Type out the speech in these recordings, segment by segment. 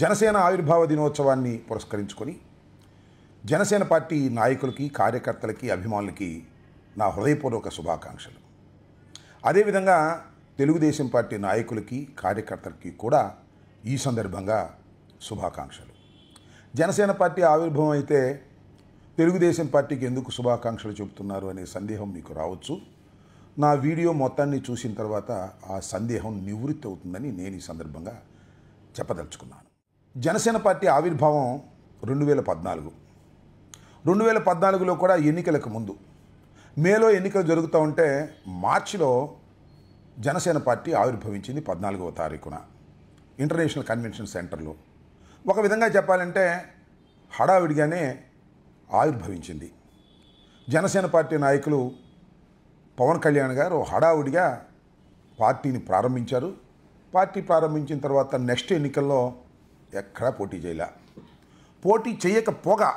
జనసేన ఆవిర్భావ దినోత్సవాన్ని పురస్కరించుకొని జనసేన పార్టీ నాయకులకి, కార్యకర్తలకి, అభిమానులకి నా హృదయపూర్వక శుభాకాంక్షలు. అదేవిధంగా తెలుగుదేశం పార్టీ నాయకులకి, కార్యకర్తలకి కూడా ఈ సందర్భంగా శుభాకాంక్షలు. జనసేన పార్టీ ఆవిర్భావం అయితే తెలుగుదేశం పార్టీకి ఎందుకు శుభాకాంక్షలు చెబుతున్నారు అనే సందేహం మీకు రావచ్చు. నా వీడియో మొత్తాన్ని చూసిన తర్వాత ఆ సందేహం నివృత్తి అవుతుందని నేను ఈ సందర్భంగా చెప్పదలుచుకున్నాను. జనసేన పార్టీ ఆవిర్భావం 2014లో కూడా ఎన్నికలకు ముందు మేలో ఎన్నికలు జరుగుతూ ఉంటే మార్చిలో జనసేన పార్టీ ఆవిర్భవించింది 14వ తారీఖున ఇంటర్నేషనల్ కన్వెన్షన్ సెంటర్లో. ఒక విధంగా చెప్పాలంటే హడావిడిగానే ఆవిర్భవించింది. జనసేన పార్టీ నాయకులు పవన్ కళ్యాణ్ గారు హడావుడిగా పార్టీని ప్రారంభించారు. పార్టీ ప్రారంభించిన తర్వాత నెక్స్ట్ ఎన్నికల్లో ఎక్కడా పోటీ చేయలే. పోటీ చేయకపోగా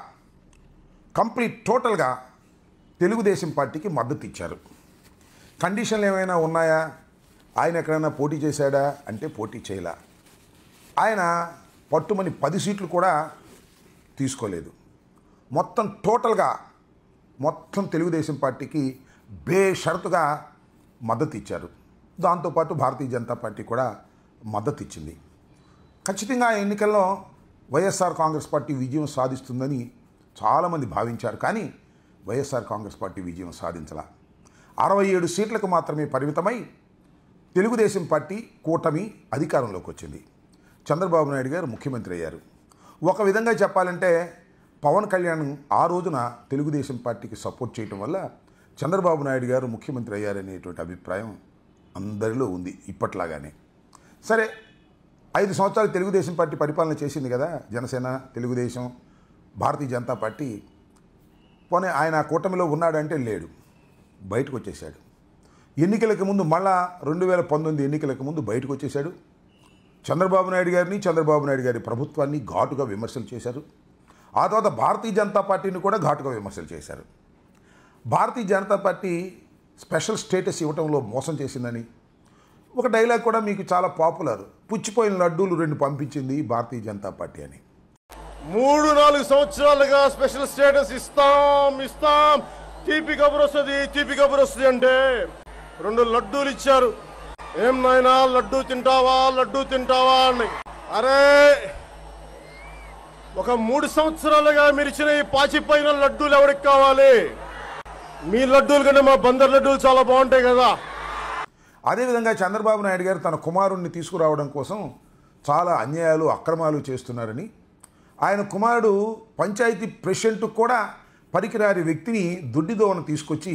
కంప్లీట్ టోటల్గా తెలుగుదేశం పార్టీకి మద్దతు ఇచ్చారు. కండిషన్లు ఏమైనా ఉన్నాయా? ఆయన ఎక్కడైనా పోటీ చేశాడా అంటే పోటీ చేయలే. ఆయన పట్టుమని 10 సీట్లు కూడా తీసుకోలేదు. మొత్తం టోటల్గా తెలుగుదేశం పార్టీకి బేషరతుగా మద్దతు ఇచ్చారు. దాంతోపాటు భారతీయ జనతా పార్టీ కూడా మద్దతు ఇచ్చింది. ఖచ్చితంగా ఆ ఎన్నికల్లో వైఎస్ఆర్ కాంగ్రెస్ పార్టీ విజయం సాధిస్తుందని చాలామంది భావించారు. కానీ వైఎస్ఆర్ కాంగ్రెస్ పార్టీ విజయం సాధించాల. 67 సీట్లకు మాత్రమే పరిమితమై తెలుగుదేశం పార్టీ కూటమి అధికారంలోకి వచ్చింది. చంద్రబాబు నాయుడు గారు ముఖ్యమంత్రి అయ్యారు. ఒక విధంగా చెప్పాలంటే పవన్ కళ్యాణ్ ఆ రోజున తెలుగుదేశం పార్టీకి సపోర్ట్ చేయటం వల్ల చంద్రబాబు నాయుడు గారు ముఖ్యమంత్రి అయ్యారనేటువంటి అభిప్రాయం అందరిలో ఉంది ఇప్పట్లాగానే. సరే, 5 సంవత్సరాలు తెలుగుదేశం పార్టీ పరిపాలన చేసింది కదా జనసేన, తెలుగుదేశం, భారతీయ జనతా పార్టీ. పోనీ ఆయన కూటమిలో ఉన్నాడంటే లేడు, బయటకు వచ్చేసాడు. ఎన్నికలకు ముందు మళ్ళా 2019 ఎన్నికలకు ముందు బయటకు వచ్చేసాడు. చంద్రబాబు నాయుడు గారి ప్రభుత్వాన్ని ఘాటుగా విమర్శలు చేశారు. ఆ తర్వాత భారతీయ జనతా పార్టీని కూడా ఘాటుగా విమర్శలు చేశారు. Bharatiya Janata party special status ఇవ్వడంలో మోసం చేసిందని ఒక డైలాగ్ కూడా మీకు చాలా పాపులర్. పుచ్చిపోయిన లడ్డూలు 2 పంపించింది భారతీయ జనతా పార్టీ అని. 3-4 సంవత్సరాలుగా స్పెషల్ స్టేటస్ ఇస్తాం తీపి కబురు వస్తుంది అంటే 2 లడ్డూలు ఇచ్చారు. ఏం నాయనా లడ్డూ తింటావా అని. అరే, ఒక 3 సంవత్సరాలుగా మీరు ఇచ్చిన ఈ పాచిపోయిన లడ్డూలు ఎవరికి కావాలి? మీ లడ్డూలు కంటే మా బందర్ లడ్డూలు చాలా బాగుంటాయి కదా. అదేవిధంగా చంద్రబాబు నాయుడు గారు తన కుమారుణ్ణి తీసుకురావడం కోసం చాలా అన్యాయాలు, అక్రమాలు చేస్తున్నారని, ఆయన కుమారుడు పంచాయతీ ప్రెసిడెంట్ కూడా పనికిరాని వ్యక్తిని దొడ్డిదోవను తీసుకొచ్చి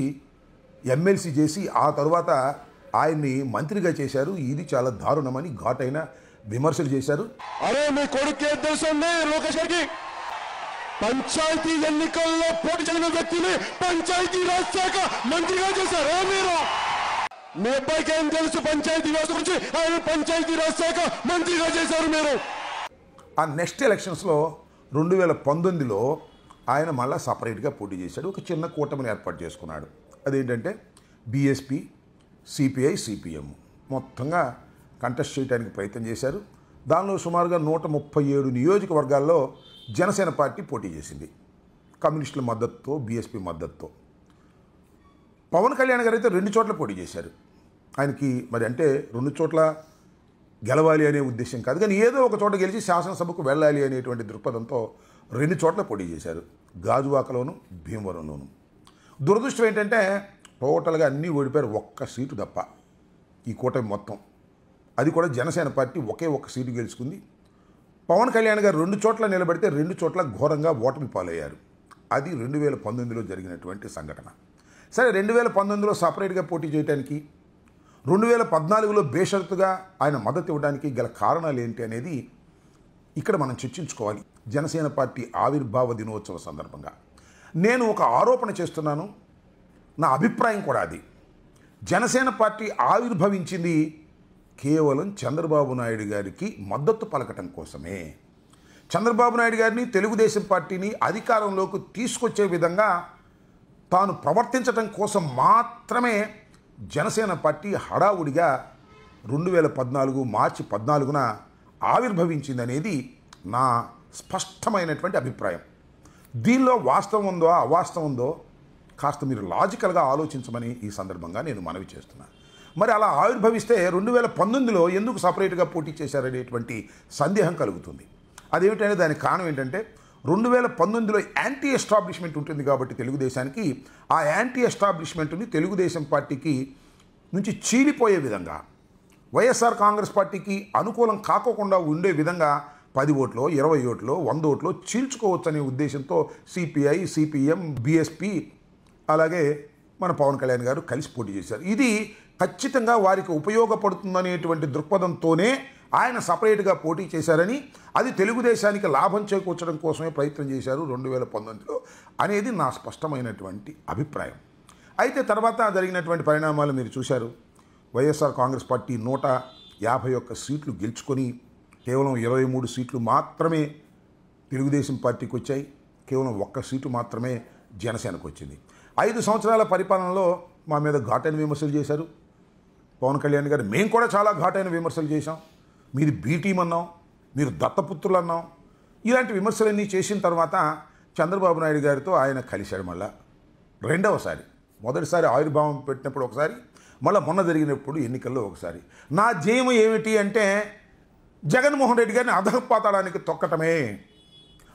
ఎమ్మెల్సీ చేసి ఆ తరువాత ఆయన్ని మంత్రిగా చేశారు. ఇది చాలా దారుణమని ఘాటైన విమర్శలు చేశారు. అరే, మీ కొడుకు ఏం తెలుసండి లోకేష్ గారికి? పంచాయతీ ఎన్నికల్లో పోటీ చేసిన వ్యక్తిని పంచాయతీ రాజ్ శాఖ మంత్రిగా చేశారు. మీరు మీ అబ్బాయికి ఏం తెలుసు పంచాయతీ వ్యవస్థ గురించి? ఆయన పంచాయతీ రాజ్ శాఖ మంత్రిగా చేశారు మీరు. ఆ నెక్స్ట్ ఎలక్షన్స్లో 2019లో ఆయన మళ్ళీ సపరేట్గా పోటీ చేశాడు. ఒక చిన్న కూటమిని ఏర్పాటు చేసుకున్నాడు. అదేంటంటే బీఎస్పీ, సిపిఐ, సిపిఎం మొత్తంగా కంటెస్ట్ చేయడానికి ప్రయత్నం చేశారు. దానిలో సుమారుగా 137 నియోజకవర్గాల్లో జనసేన పార్టీ పోటీ చేసింది. కమ్యూనిస్టుల మద్దతుతో, బీఎస్పీ మద్దతుతో. పవన్ కళ్యాణ్ గారు అయితే 2 చోట్ల పోటీ చేశారు. ఆయనకి మరి అంటే 2 చోట్ల గెలవాలి అనే ఉద్దేశం కాదు, కానీ ఏదో ఒక చోట గెలిచి శాసనసభకు వెళ్ళాలి అనేటువంటి దృక్పథంతో 2 చోట్ల పోటీ చేశారు. గాజువాకలోను, భీమవరంలోను. దురదృష్టం ఏంటంటే టోటల్గా అన్నీ ఓడిపోయారు. 1 సీటు తప్ప ఈ కూటమి మొత్తం. అది కూడా జనసేన పార్టీ ఒకే 1 సీటు గెలుచుకుంది. పవన్ కళ్యాణ్ గారు 2 చోట్ల నిలబడితే 2 చోట్ల ఘోరంగా ఓటమి పాలయ్యారు. అది 2019లో జరిగినటువంటి సంఘటన. సరే, 2019లో సపరేట్గా పోటీ చేయడానికి, 2014లో బేషరతుగా ఆయన మద్దతు ఇవ్వడానికి గల కారణాలు ఏంటి అనేది ఇక్కడ మనం చర్చించుకోవాలి. జనసేన పార్టీ ఆవిర్భావ దినోత్సవ సందర్భంగా నేను ఒక ఆరోపణ చేస్తున్నాను. నా అభిప్రాయం కూడా అది. జనసేన పార్టీ ఆవిర్భవించింది కేవలం చంద్రబాబు నాయుడు గారికి మద్దతు పలకటం కోసమే. చంద్రబాబు నాయుడు గారిని, తెలుగుదేశం పార్టీని అధికారంలోకి తీసుకొచ్చే విధంగా తాను ప్రవర్తించటం కోసం మాత్రమే జనసేన పార్టీ హడావుడిగా 2014 మార్చి 14న ఆవిర్భవించిందనేది నా స్పష్టమైనటువంటి అభిప్రాయం. దీనిలో వాస్తవం ఉందో అవాస్తవం ఉందో కాస్త మీరు లాజికల్గా ఆలోచించమని ఈ సందర్భంగా నేను మనవి చేస్తున్నాను. మరి అలా ఆవిర్భవిస్తే 2019లో ఎందుకు సపరేట్గా పోటీ చేశారనేటువంటి సందేహం కలుగుతుంది. అదేమిటంటే దానికి కారణం ఏంటంటే 2019లో యాంటీ ఎస్టాబ్లిష్మెంట్ ఉంటుంది కాబట్టి తెలుగుదేశానికి, ఆ యాంటీ ఎస్టాబ్లిష్మెంట్ని తెలుగుదేశం పార్టీకి నుంచి చీలిపోయే విధంగా, వైఎస్ఆర్ కాంగ్రెస్ పార్టీకి అనుకూలం కాకోకుండా ఉండే విధంగా 10 ఓట్లో 20 ఓట్లో 100 ఓట్లో చీల్చుకోవచ్చనే ఉద్దేశంతో సిపిఐ, సిపిఎం, బిఎస్పి అలాగే మన పవన్ కళ్యాణ్ గారు కలిసి పోటీ చేశారు. ఇది ఖచ్చితంగా వారికి ఉపయోగపడుతుందనేటువంటి దృక్పథంతోనే ఆయన సపరేట్గా పోటీ చేశారని, అది తెలుగుదేశానికి లాభం చేకూర్చడం కోసమే ప్రయత్నం చేశారు 2019లో అనేది నా స్పష్టమైనటువంటి అభిప్రాయం. అయితే తర్వాత జరిగినటువంటి పరిణామాలు మీరు చూశారు. వైఎస్ఆర్ కాంగ్రెస్ పార్టీ 151 సీట్లు గెలుచుకొని కేవలం 23 సీట్లు మాత్రమే తెలుగుదేశం పార్టీకి వచ్చాయి. కేవలం 1 సీటు మాత్రమే జనసేనకు వచ్చింది. 5 సంవత్సరాల పరిపాలనలో మా మీద ఘాటైన విమర్శలు చేశారు పవన్ కళ్యాణ్ గారు. మేము కూడా చాలా ఘాటైన విమర్శలు చేశాం. మీరు బీ టీం అన్నాం, మీరు దత్తపుత్రులు అన్నాం. ఇలాంటి విమర్శలన్నీ చేసిన తర్వాత చంద్రబాబు నాయుడు గారితో ఆయన కలిశాడు. మళ్ళా రెండవసారి, మొదటిసారి ఆవిర్భావం పెట్టినప్పుడు ఒకసారి, మళ్ళీ మొన్న జరిగినప్పుడు ఎన్నికల్లో ఒకసారి. నా జయం ఏమిటి అంటే జగన్మోహన్ రెడ్డి గారిని అధఃపాతాళానికి తొక్కటమే.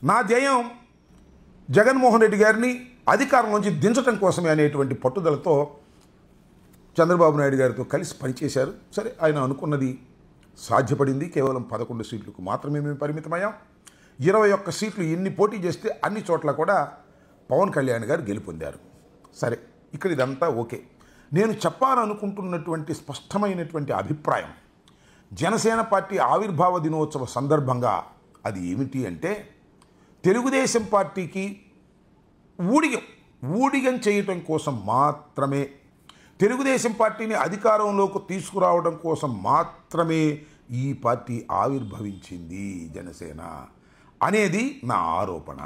నా జయం జగన్మోహన్ రెడ్డి గారిని అధికారం నుంచి దించడం కోసమే అనేటువంటి పట్టుదలతో చంద్రబాబు నాయుడు గారితో కలిసి పనిచేశారు. సరే, ఆయన అనుకున్నది సాధ్యపడింది. కేవలం 11 సీట్లకు మాత్రమే మేము పరిమితమయ్యాం. 21 సీట్లు ఎన్ని పోటీ చేస్తే అన్ని చోట్ల కూడా పవన్ కళ్యాణ్ గారు గెలుపొందారు. సరే, ఇక్కడ ఇదంతా ఓకే. నేను చెప్పాలనుకుంటున్నటువంటి స్పష్టమైనటువంటి అభిప్రాయం జనసేన పార్టీ ఆవిర్భావ దినోత్సవ సందర్భంగా అది ఏమిటి అంటే, తెలుగుదేశం పార్టీకి ఊడిగం చేయటం కోసం మాత్రమే, తెలుగుదేశం పార్టీని అధికారంలోకి తీసుకురావడం కోసం మాత్రమే ఈ పార్టీ ఆవిర్భవించింది జనసేన అనేది నా ఆరోపణ.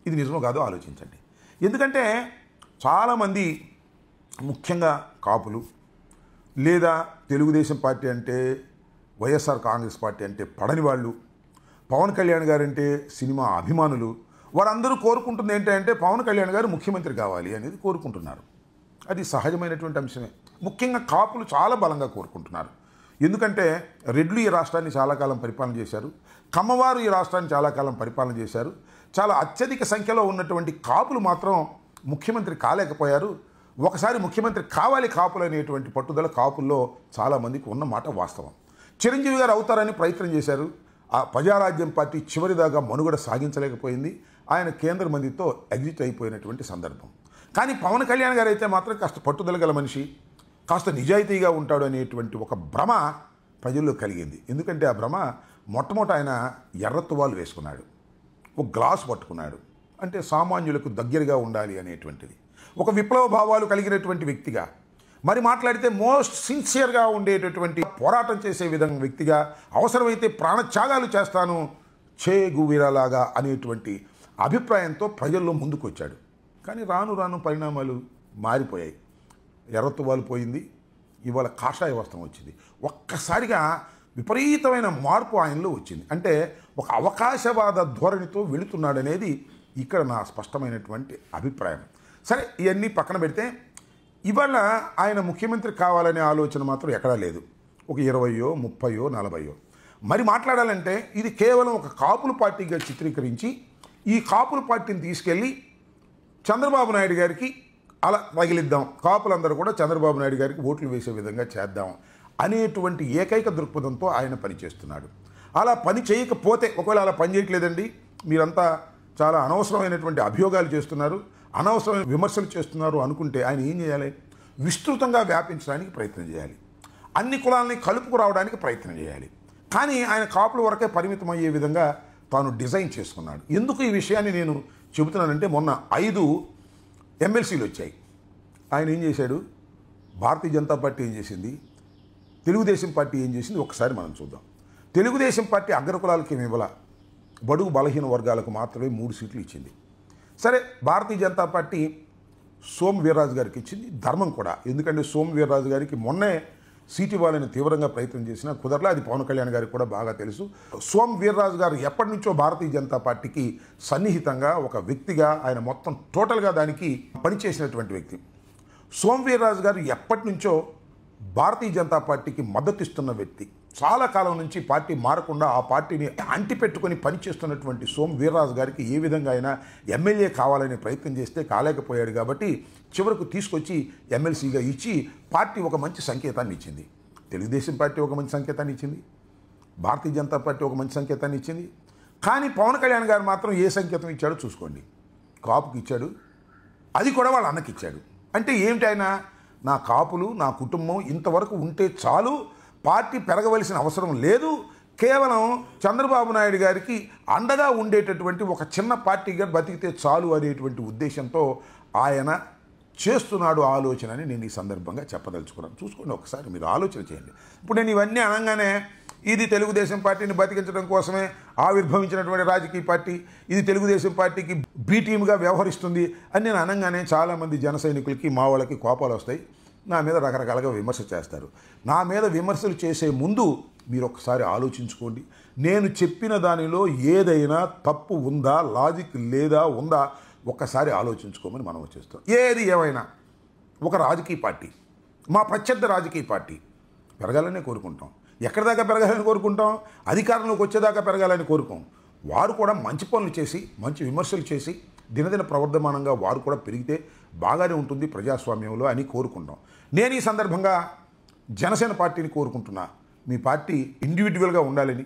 ఇది నిజమో కాదో ఆలోచించండి. ఎందుకంటే చాలామంది, ముఖ్యంగా కాపులు లేదా తెలుగుదేశం పార్టీ అంటే, వైఎస్ఆర్ కాంగ్రెస్ పార్టీ అంటే పడని వాళ్ళు, పవన్ కళ్యాణ్ గారు అంటే సినిమా అభిమానులు, వారందరూ కోరుకుంటుంది ఏంటంటే పవన్ కళ్యాణ్ గారు ముఖ్యమంత్రి కావాలి అనేది కోరుకుంటున్నారు. అది సహజమైనటువంటి అంశమే. ముఖ్యంగా కాపులు చాలా బలంగా కోరుకుంటున్నారు. ఎందుకంటే రెడ్లు ఈ రాష్ట్రాన్ని చాలా కాలం పరిపాలన చేశారు, కమ్మవారు ఈ రాష్ట్రాన్ని చాలా కాలం పరిపాలన చేశారు. చాలా అత్యధిక సంఖ్యలో ఉన్నటువంటి కాపులు మాత్రం ముఖ్యమంత్రి కాలేకపోయారు. ఒకసారి ముఖ్యమంత్రి కావాలి కాపులు అనేటువంటి పట్టుదల కాపుల్లో చాలామందికి ఉన్న మాట వాస్తవం. చిరంజీవి గారు అవుతారని ప్రయత్నం చేశారు. ఆ ప్రజారాజ్యం పార్టీ చివరిదాకా మనుగడ సాగించలేకపోయింది. ఆయన కేంద్ర మంత్రితో ఎగ్జిట్ అయిపోయినటువంటి సందర్భం. కానీ పవన్ కళ్యాణ్ గారు అయితే మాత్రం కాస్త పట్టుదల గల మనిషి, కాస్త నిజాయితీగా ఉంటాడు అనేటువంటి ఒక భ్రమ ప్రజల్లో కలిగింది. ఎందుకంటే ఆ భ్రమ మొట్టమొదట ఆయన ఎర్రతువాలు వేసుకున్నాడు, ఒక గ్లాసు పట్టుకున్నాడు. అంటే సామాన్యులకు దగ్గరగా ఉండాలి అనేటువంటిది, ఒక విప్లవ భావాలు కలిగినటువంటి వ్యక్తిగా, మరి మాట్లాడితే మోస్ట్ సిన్సియర్గా ఉండేటటువంటి పోరాటం చేసే విధంగా వ్యక్తిగా, అవసరమైతే ప్రాణత్యాగాలు చేస్తాను చే గువీరాలాగా అనేటువంటి అభిప్రాయంతో ప్రజల్లో ముందుకు వచ్చాడు. కానీ రాను రాను పరిణామాలు మారిపోయాయి. ఎర్రతువాలు పోయింది, ఇవాళ కాషాయ వస్త్రం వచ్చింది. ఒక్కసారిగా విపరీతమైన మార్పు ఆయనలో వచ్చింది. అంటే ఒక అవకాశవాద ధోరణితో వెళుతున్నాడనేది ఇక్కడ నా స్పష్టమైనటువంటి అభిప్రాయం. సరే, ఇవన్నీ పక్కన పెడితే ఇవాళ ఆయన ముఖ్యమంత్రి కావాలనే ఆలోచన మాత్రం ఎక్కడా లేదు. ఒక 20, 30, 40. మరి మాట్లాడాలంటే ఇది కేవలం ఒక కాపుల పార్టీగా చిత్రీకరించి ఈ కాపుల పార్టీని తీసుకెళ్ళి చంద్రబాబు నాయుడు గారికి అలా తగిలిద్దాం, కాపులందరూ కూడా చంద్రబాబు నాయుడు గారికి ఓట్లు వేసే విధంగా చేద్దాం అనేటువంటి ఏకైక దృక్పథంతో ఆయన పనిచేస్తున్నాడు. అలా పని చేయకపోతే, ఒకవేళ అలా పని చేయట్లేదండి, మీరంతా చాలా అనవసరమైనటువంటి అభియోగాలు చేస్తున్నారు, అనవసరమైన విమర్శలు చేస్తున్నారు అనుకుంటే ఆయన ఏం చేయాలి? విస్తృతంగా వ్యాపించడానికి ప్రయత్నం చేయాలి, అన్ని కులాలని కలుపుకురావడానికి ప్రయత్నం చేయాలి. కానీ ఆయన కాపుల వరకే పరిమితం అయ్యే విధంగా తాను డిజైన్ చేసుకున్నాడు. ఎందుకు ఈ విషయాన్ని నేను చెబుతున్నానంటే, మొన్న 5 ఎమ్మెల్సీలు వచ్చాయి. ఆయన ఏం చేశాడు? భారతీయ జనతా పార్టీ ఏం చేసింది, తెలుగుదేశం పార్టీ ఏం చేసింది ఒకసారి మనం చూద్దాం. తెలుగుదేశం పార్టీ అగ్రకులాలకి ఏమి ఇవ్వాల, బడుగు బలహీన వర్గాలకు మాత్రమే 3 సీట్లు ఇచ్చింది. సరే, భారతీయ జనతా పార్టీ సోము వీర్రాజు గారికి ఇచ్చింది, ధర్మం కూడా. ఎందుకంటే సోము వీర్రాజు గారికి మొన్నే సీటు ఇవ్వాలని తీవ్రంగా ప్రయత్నం చేసినా కుదరలా. అది పవన్ కళ్యాణ్ గారికి కూడా బాగా తెలుసు. సోమ్ వీర్రాజు గారు ఎప్పటి నుంచో భారతీయ జనతా పార్టీకి సన్నిహితంగా ఒక వ్యక్తిగా ఆయన మొత్తం టోటల్గా దానికి పనిచేసినటువంటి వ్యక్తి. సోమ్ వీర్రాజు గారు ఎప్పటి నుంచో భారతీయ జనతా పార్టీకి మద్దతు ఇస్తున్న వ్యక్తి. చాలా కాలం నుంచి పార్టీ మారకుండా ఆ పార్టీని అంటిపెట్టుకొని పనిచేస్తున్నటువంటి సోమ్ వీర్రాజు గారికి ఏ విధంగా అయినా ఎమ్మెల్యే కావాలనే ప్రయత్నం చేస్తే కాలేకపోయాడు. కాబట్టి చివరకు తీసుకొచ్చి ఎమ్మెల్సీగా ఇచ్చి పార్టీ ఒక మంచి సంకేతాన్ని ఇచ్చింది. తెలుగుదేశం పార్టీ ఒక మంచి సంకేతాన్ని ఇచ్చింది, భారతీయ జనతా పార్టీ ఒక మంచి సంకేతాన్ని ఇచ్చింది. కానీ పవన్ కళ్యాణ్ గారు మాత్రం ఏ సంకేతం ఇచ్చాడో చూసుకోండి. కాపుకి ఇచ్చాడు, అది కూడా వాళ్ళ అన్నకి ఇచ్చాడు. అంటే ఏమిటి ఆయన, నా కాపులు నా కుటుంబం ఇంతవరకు ఉంటే చాలు, పార్టీ పెరగవలసిన అవసరం లేదు, కేవలం చంద్రబాబు నాయుడు గారికి అండగా ఉండేటటువంటి ఒక చిన్న పార్టీగా బతికితే చాలు అనేటువంటి ఉద్దేశంతో ఆయన చేస్తున్నాడు ఆలోచన అని నేను ఈ సందర్భంగా చెప్పదలుచుకున్నాను. చూసుకోండి, ఒకసారి మీరు ఆలోచన చేయండి. ఇప్పుడు నేను ఇవన్నీ అనగానే ఇది తెలుగుదేశం పార్టీని బతికించడం కోసమే ఆవిర్భవించినటువంటి రాజకీయ పార్టీ, ఇది తెలుగుదేశం పార్టీకి బీ టీమ్గా వ్యవహరిస్తుంది అని నేను అనగానే చాలామంది జన సైనికులకి మా వాళ్ళకి కోపాలు వస్తాయి, నా మీద రకరకాలుగా విమర్శ చేస్తారు. నా మీద విమర్శలు చేసే ముందు మీరు ఒకసారి ఆలోచించుకోండి. నేను చెప్పిన దానిలో ఏదైనా తప్పు ఉందా, లాజిక్ లేదా ఉందా ఒక్కసారి ఆలోచించుకోమని మనం వచ్చేస్తాం. ఏది ఏమైనా ఒక రాజకీయ పార్టీ, మా ప్రత్యర్థ రాజకీయ పార్టీ పెరగాలనే కోరుకుంటాం. ఎక్కడి దాకా పెరగాలని కోరుకుంటాం? అధికారంలోకి వచ్చేదాకా పెరగాలని కోరుకోం. వారు కూడా మంచి పనులు చేసి మంచి విమర్శలు చేసి దినదిన ప్రవర్ధమానంగా వారు కూడా పెరిగితే బాగానే ఉంటుంది ప్రజాస్వామ్యంలో అని కోరుకుంటాం. నేను ఈ సందర్భంగా జనసేన పార్టీని కోరుకుంటున్నా, మీ పార్టీ ఇండివిజువల్గా ఉండాలని,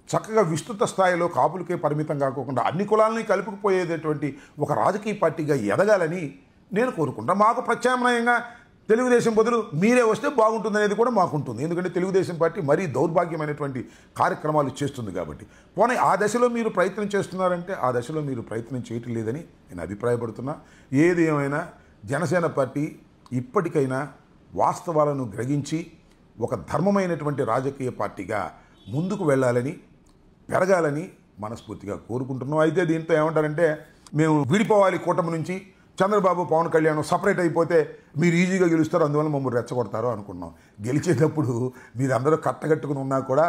చక్కగా విస్తృత స్థాయిలో కాపులకే పరిమితం కాకుండా అన్ని కులాలని కలుపుకుపోయేటటువంటి ఒక రాజకీయ పార్టీగా ఎదగాలని నేను కోరుకుంటాను. మాకు ప్రత్యామ్నాయంగా తెలుగుదేశం బదులు మీరే వస్తే బాగుంటుందనేది కూడా మాకుంటుంది. ఎందుకంటే తెలుగుదేశం పార్టీ మరీ దౌర్భాగ్యమైనటువంటి కార్యక్రమాలు చేస్తుంది కాబట్టి. పోనీ ఆ దశలో మీరు ప్రయత్నం చేస్తున్నారంటే ఆ దశలో మీరు ప్రయత్నం చేయటం లేదని నేను అభిప్రాయపడుతున్నా. ఏది ఏమైనా జనసేన పార్టీ ఇప్పటికైనా వాస్తవాలను గ్రహించి ఒక ధర్మమైనటువంటి రాజకీయ పార్టీగా ముందుకు వెళ్ళాలని, పెరగాలని మనస్ఫూర్తిగా కోరుకుంటున్నాం. అయితే దీంతో ఏమంటారంటే, మేము విడిపోవాలి కూటమి నుంచి, చంద్రబాబు పవన్ కళ్యాణ్ సపరేట్ అయిపోతే మీరు ఈజీగా గెలుస్తారు, అందువల్ల మమ్మల్ని రెచ్చగొడతారు అనుకున్నాం. గెలిచేటప్పుడు మీరందరూ కట్టగట్టుకుని ఉన్నా కూడా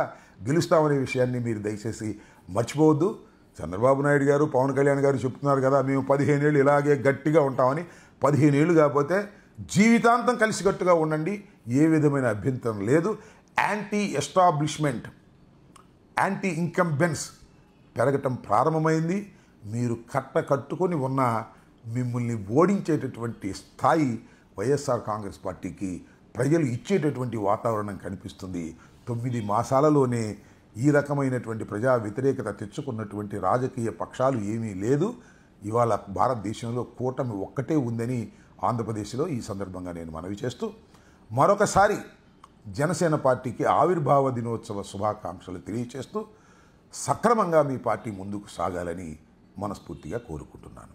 గెలుస్తామనే విషయాన్ని మీరు దయచేసి మర్చిపోవద్దు. చంద్రబాబు నాయుడు గారు పవన్ కళ్యాణ్ గారు చెప్తున్నారు కదా, మేము 15 ఏళ్ళు ఇలాగే గట్టిగా ఉంటామని. 15 ఏళ్ళు కాకపోతే జీవితాంతం కలిసికట్టుగా ఉండండి, ఏ విధమైన అభ్యంతరం లేదు. యాంటీ ఎస్టాబ్లిష్మెంట్, యాంటీ ఇన్కంబెన్స్ పెరగటం ప్రారంభమైంది. మీరు కట్టుకొని ఉన్న మిమ్మల్ని ఓడించేటటువంటి స్థాయి వైఎస్ఆర్ కాంగ్రెస్ పార్టీకి ప్రజలు ఇచ్చేటటువంటి వాతావరణం కనిపిస్తుంది. 9 మాసాలలోనే ఈ రకమైనటువంటి ప్రజా వ్యతిరేకత తెచ్చుకున్నటువంటి రాజకీయ పక్షాలు ఏమీ లేదు. ఇవాళ భారతదేశంలో కూటమి ఒక్కటే ఉందని ఆంధ్రప్రదేశ్లో ఈ సందర్భంగా నేను మనవి చేస్తూ మరొకసారి జనసేన పార్టీకి ఆవిర్భావ దినోత్సవ శుభాకాంక్షలు తెలియచేస్తూ సక్రమంగా మీ పార్టీ ముందుకు సాగాలని మనస్ఫూర్తిగా కోరుకుంటున్నాను.